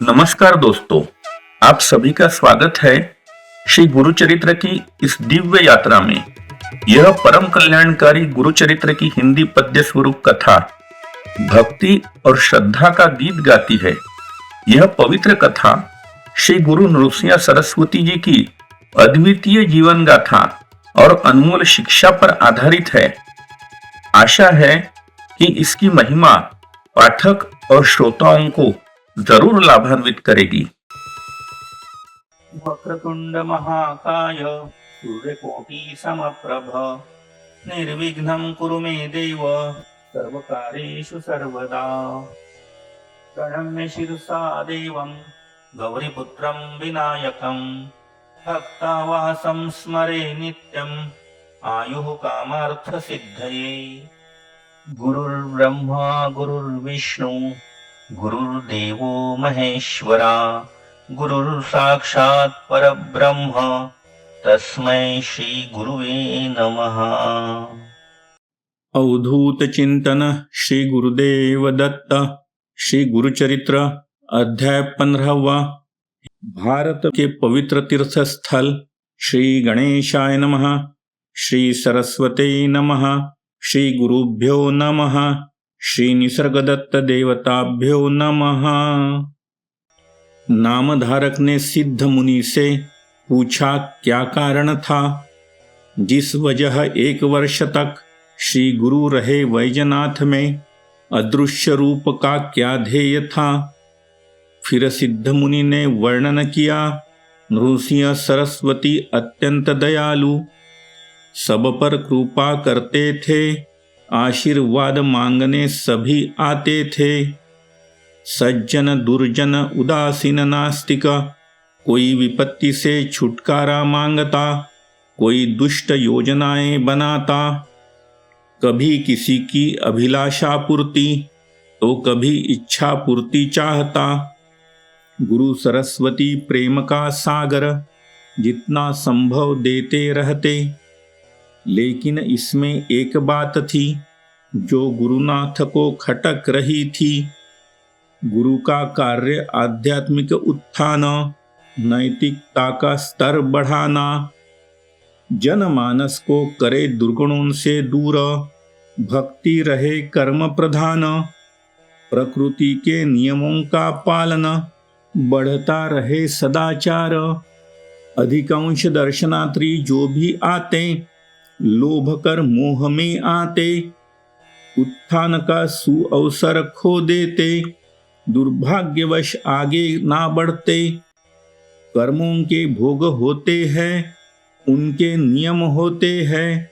नमस्कार दोस्तों, आप सभी का स्वागत है श्री गुरुचरित्र की इस दिव्य यात्रा में। यह परम कल्याणकारी गुरुचरित्र की हिंदी पद्य स्वरूप कथा भक्ति और श्रद्धा का गीत गाती है। यह पवित्र कथा श्री गुरु नृसिंह सरस्वती जी की अद्वितीय जीवन गाथा और अनमोल शिक्षा पर आधारित है। आशा है कि इसकी महिमा पाठक और श्रोताओं को जरूर लाभान्वित करेगी। वक्रतुंड महाकाय सूर्यकोटि समप्रभ निर्विघ्नं कुरु मे देव सर्वकार्येषु सर्वदा। प्रणम्य शिरसा देवं गौरीपुत्रं विनायकं भक्तावासं स्मरे नित्यं आयुः कामार्थसिद्धये। गुरुर्ब्रह्मा गुरुर्विष्णु गुरुर्देवो महेश्वरा गुरुर्साक्षात् परब्रह्म तस्मै श्री गुरुवे नमः। अवधूत चिंतन श्री गुरुदेव दत्त। श्री गुरुचरित्र अध्याय 15। भारत के पवित्र तीर्थ स्थल श्री गणेशाय नमः, श्री सरस्वते नमः, श्री गुरुभ्यो नमः, श्री निसर्गदत्त देवताभ्यो नमः। नामधारक ने सिद्ध मुनि से पूछा क्या कारण था, जिस वजह 1 वर्ष तक श्री गुरु रहे वैजनाथ में, अदृश्य रूप का क्या ध्येय था। फिर सिद्ध मुनि ने वर्णन किया, नृसिंह सरस्वती अत्यंत दयालु, सब पर कृपा करते थे, आशीर्वाद मांगने सभी आते थे। सज्जन दुर्जन उदासीन नास्तिक, कोई विपत्ति से छुटकारा मांगता, कोई दुष्ट योजनाएं बनाता, कभी किसी की अभिलाषा पूर्ति तो कभी इच्छा पूर्ति चाहता। गुरु सरस्वती प्रेम का सागर, जितना संभव देते रहते। लेकिन इसमें एक बात थी जो गुरुनाथ को खटक रही थी। गुरु का कार्य आध्यात्मिक उत्थान, नैतिकता का स्तर बढ़ाना, जनमानस को करे दुर्गुणों से दूर, भक्ति रहे कर्म प्रधान, प्रकृति के नियमों का पालन, बढ़ता रहे सदाचार। अधिकांश दर्शनार्थी जो भी आते, लोभ कर मोह में आते, उत्थान का सुअवसर खो देते, दुर्भाग्यवश आगे ना बढ़ते। कर्मों के भोग होते हैं, उनके नियम होते हैं।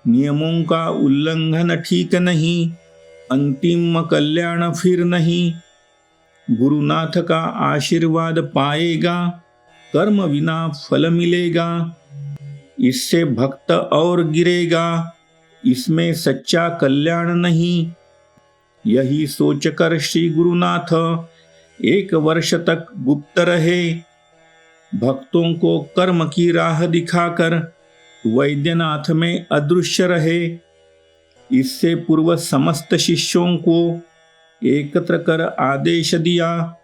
नियमों का उल्लंघन ठीक नहीं, अंतिम कल्याण फिर नहीं। गुरुनाथ का आशीर्वाद पाएगा, कर्म बिना फल मिलेगा। इससे भक्त और गिरेगा, इसमें सच्चा कल्याण नहीं। यही सोचकर श्री गुरुनाथ 1 वर्ष तक गुप्त रहे। भक्तों को कर्म की राह दिखाकर वैद्यनाथ में अदृश्य रहे। इससे पूर्व समस्त शिष्यों को एकत्र कर आदेश दिया,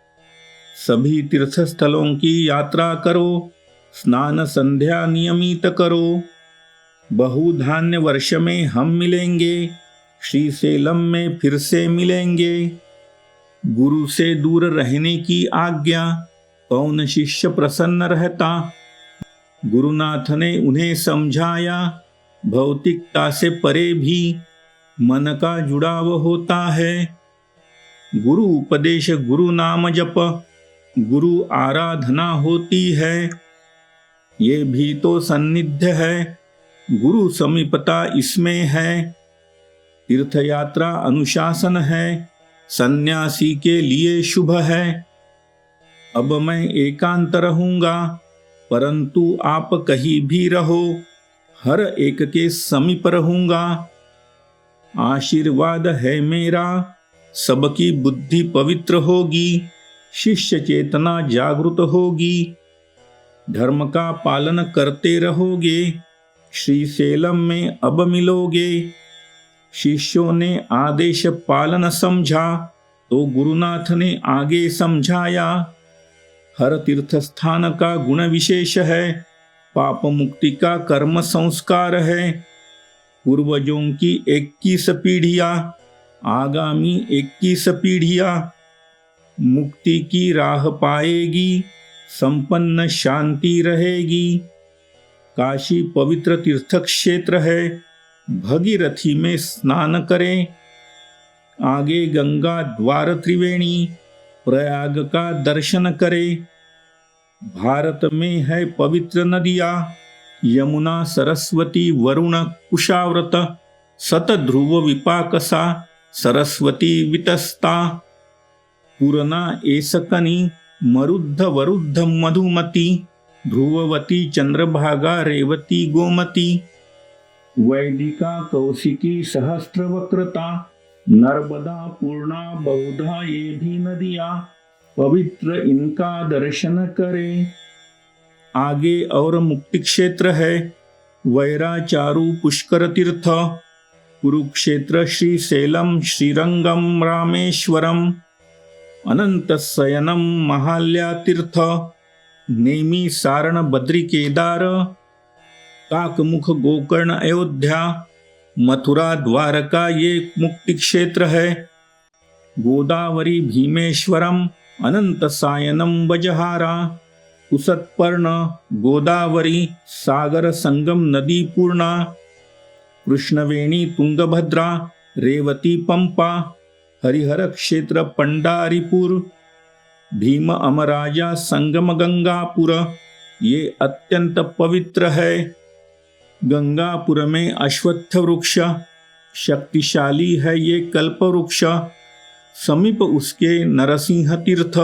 सभी तीर्थ स्थलों की यात्रा करो, स्नान संध्या नियमित करो। बहुधान्य वर्ष में हम मिलेंगे, श्रीशैलम में फिर से मिलेंगे। गुरु से दूर रहने की आज्ञा, कौन शिष्य प्रसन्न रहता। गुरुनाथ ने उन्हें समझाया, भौतिकता से परे भी मन का जुड़ाव होता है। गुरु उपदेश, गुरु नाम जप, गुरु आराधना होती है। ये भी तो सन्निध्य है, गुरु समीपता इसमें है। तीर्थ यात्रा अनुशासन है, सन्यासी के लिए शुभ है। अब मैं एकांत रहूंगा, परंतु आप कहीं भी रहो, हर एक के समीप रहूंगा। आशीर्वाद है मेरा, सबकी बुद्धि पवित्र होगी, शिष्य चेतना जागृत होगी। धर्म का पालन करते रहोगे, श्रीशैलम में अब मिलोगे। शिष्यों ने आदेश पालन समझा तो गुरुनाथ ने आगे समझाया, हर तीर्थ स्थान का गुण विशेष है, पाप मुक्ति का कर्म संस्कार है। पूर्वजों की 21 पीढ़ियां, आगामी 21 पीढ़ियां मुक्ति की राह पाएगी, संपन्न शांति रहेगी। काशी पवित्र तीर्थ क्षेत्र है, भगीरथी में स्नान करें। आगे गंगा द्वार त्रिवेणी, प्रयाग का दर्शन करें। भारत में है पवित्र नदियां, यमुना सरस्वती वरुण कुशाव्रत, सतध्रुव विपाकसा सरस्वती वितस्ता, पूर्णा एसकनी मरुद्ध वरुद्ध मधुमती, ध्रुववती चंद्रभागा रेवती गोमती, वैदिका कौशिकी सहस्त्रवक्रता, नर्मदा पूर्णा बहुधा ये भी नदियां, पवित्र इनका दर्शन करें। आगे और मुक्ति क्षेत्र है, वैराचारु पुष्कर तीर्थ, कुरुक्षेत्र श्रीशैलम श्रीरंगम रामेश्वरम, अनंत शयनम महाल्या तीर्थ, नेमी सारण बद्री केदार, काकमुख गोकर्ण अयोध्या, मथुरा द्वारका ये मुक्ति क्षेत्र है। गोदावरी भीमेश्वरम, अनंत सायनम बजहारा, कुसत्पर्ण गोदावरी सागर संगम नदी पूर्णा, कृष्णवेणी तुंगभद्रा रेवती पंपा, हरिहर क्षेत्र पंडारीपुर, भीम अमराजा संगम गंगापुर ये अत्यंत पवित्र है। गंगापुर में अश्वत्थ वृक्ष शक्तिशाली है, ये कल्प वृक्ष। समीप उसके नरसिंह तीर्थ,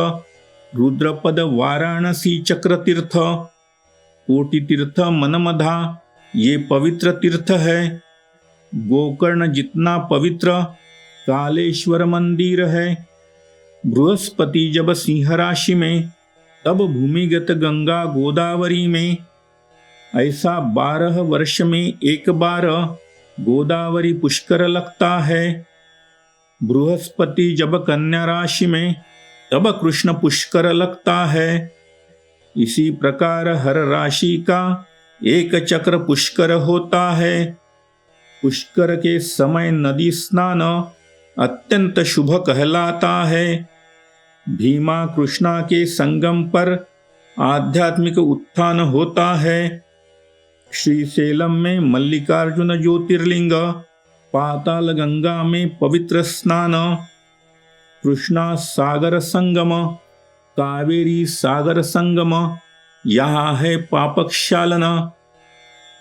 रुद्रपद वाराणसी चक्र तीर्थ, कोटि तीर्थ मनमधा ये पवित्र तीर्थ है। गोकर्ण जितना पवित्र कालेश्वर मंदिर है। बृहस्पति जब सिंह राशि में, तब भूमिगत गंगा गोदावरी में। ऐसा 12 वर्ष में एक बार गोदावरी पुष्कर लगता है। बृहस्पति जब कन्या राशि में, तब कृष्ण पुष्कर लगता है। इसी प्रकार हर राशि का एक चक्र पुष्कर होता है। पुष्कर के समय नदी स्नान अत्यंत शुभ कहलाता है। भीमा कृष्णा के संगम पर आध्यात्मिक उत्थान होता है। श्रीशैलम में मल्लिकार्जुन ज्योतिर्लिंग, पाताल गंगा में पवित्र स्नान, कृष्णा सागर संगम, कावेरी सागर संगम, यहाँ है पापक्षालन।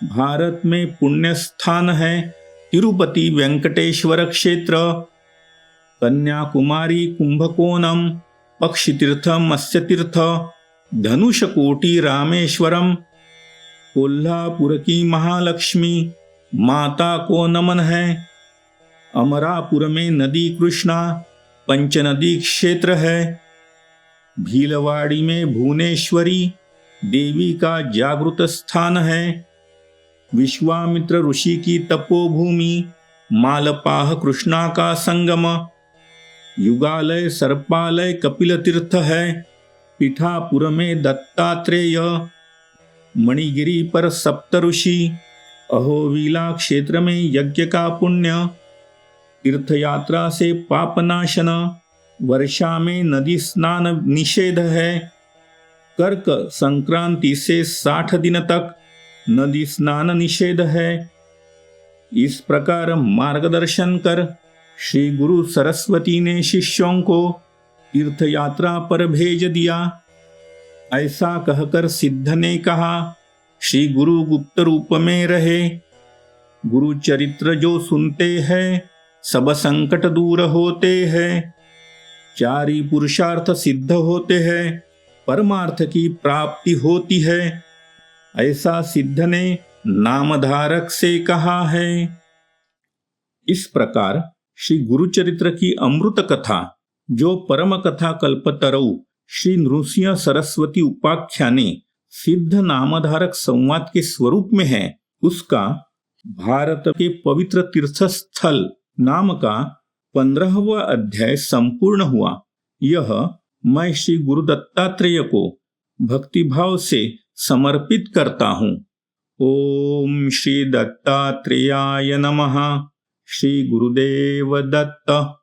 भारत में पुण्य स्थान है तिरुपति वेंकटेश्वर क्षेत्र, कन्याकुमारी कुंभकोणम, पक्षितीर्थ मत्स्यतीर्थ, धनुषकोटि रामेश्वरम, कोल्हापुर की महालक्ष्मी माता को नमन है। अमरापुर में नदी कृष्णा पंचनदी क्षेत्र है। भीलवाड़ी में भुवनेश्वरी देवी का जागृत स्थान है। विश्वामित्र ऋषि की तपोभूमि मालपाह कृष्णा का संगम। युगालय सर्पालय कपिल तीर्थ है। पिठापुर में दत्तात्रेय, मणिगिरी पर सप्तऋषि, अहोविला क्षेत्र में यज्ञ का पुण्य, तीर्थ यात्रा से पापनाशन, वर्षा में नदी स्नान निषेध है। कर्क संक्रांति से 60 दिन तक नदी स्नान निषेध है। इस प्रकार मार्गदर्शन कर श्री गुरु सरस्वती ने शिष्यों को तीर्थ यात्रा पर भेज दिया। ऐसा कहकर सिद्ध ने कहा, श्री गुरु गुप्त रूप में रहे। गुरु चरित्र जो सुनते हैं सब संकट दूर होते हैं। 4 ही पुरुषार्थ सिद्ध होते हैं, परमार्थ की प्राप्ति होती है। ऐसा सिद्ध ने नामधारक से कहा है। इस प्रकार श्री गुरुचरित्र की अमृत कथा, जो परम कथा कल्पतरु श्री नृसिंह सरस्वती उपाख्याने सिद्ध नामधारक संवाद के स्वरूप में है, उसका भारत के पवित्र तीर्थ स्थल नाम का 15वां अध्याय संपूर्ण हुआ। यह मैं श्री गुरु दत्तात्रेय को भक्तिभाव से समर्पित करता हूँ। ओम श्री दत्तात्रेयाय नमः। श्री गुरुदेव दत्त।